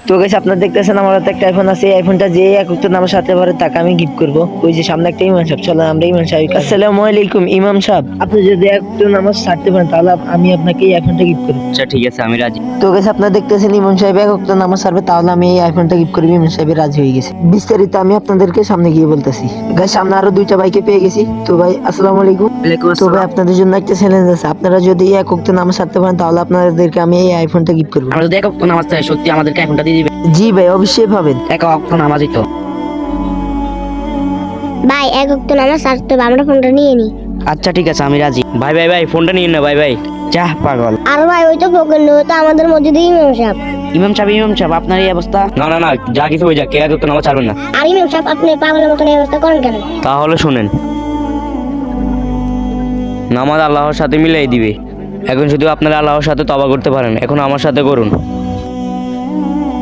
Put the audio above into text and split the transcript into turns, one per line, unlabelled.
তো গাইস আপনারা দেখতেছেন আমার হাতে একটা আইফোন আছে। এই আইফোনটা যে এক উক্ত নামের সাথে পারে তাকে আমি গিফট করব। ওই যে সামনে একটা ইমাম সাহেব, চলো আমরা ইমাম সাহেব। আসসালামু আলাইকুম ইমাম সাহেব, আপনি যদি এক উক্ত নামাজ ছাড়তে পারেন তাহলে আমি আপনাকে এই আইফোনটা গিফট করব।
আচ্ছা ঠিক আছে, আমি রাজি।
তো গাইস আপনারা দেখতেছেন ইমাম সাহেব এক উক্ত নামাজ ছাড়বে তাহলে আমি এই আইফোনটা গিফট করব। ইমাম সাহেব রাজি হয়ে গেছে। বিস্তারিত আমি আপনাদেরকে সামনে গিয়ে বলতেছি। গাইস সামনে আরো দুইটা ভাইকে পেয়ে গেছি। তো ভাই আসসালামু আলাইকুম। তো ভাই আপনাদের জন্য একটা চ্যালেঞ্জ আছে। আপনারা যদি এক উক্ত নামাজ ছাড়তে পারেন তাহলে আপনাদেরকে আমি এই আইফোনটা গিফট করব।
আমরা যদি এক ওয়াক্ত নামাজ চাই, সত্যি আমাদেরকে আইফোনটা দিয়ে দিবে?
জি ভাই অবশ্যই পাবেন।
এক ওয়াক্ত নামাজই তো।
ভাই এক ওয়াক্ত নামাজ ছাড়তে হবে, আমরা ফোনটা নিয়ে নি।
আচ্ছা ঠিক আছে, আমি রাজি। ভাই ভাই ভাই, ফোনটা নিন না ভাই ভাই। যা পাগল।
আর ভাই ওই তো পকেট তো আমাদের মসজিদে ইমাম সাহেব।
ইমাম সাহেব আপনার এই অবস্থা? না না না, যা কিছু হয়ে যাক, কে এক ওয়াক্ত নামাজ ছাড়বেন না।
আর ইমাম সাহেব আপনি পাগলের মতন এই অবস্থা করেন কেন?
তাহলে শুনেন, নামাজ আল্লাহর সাথে মিলাই দিবে। এখন শুধু আপনারা আল্লাহর সাথে তওবা করতে পারেন, এখন আমার সাথে করুন।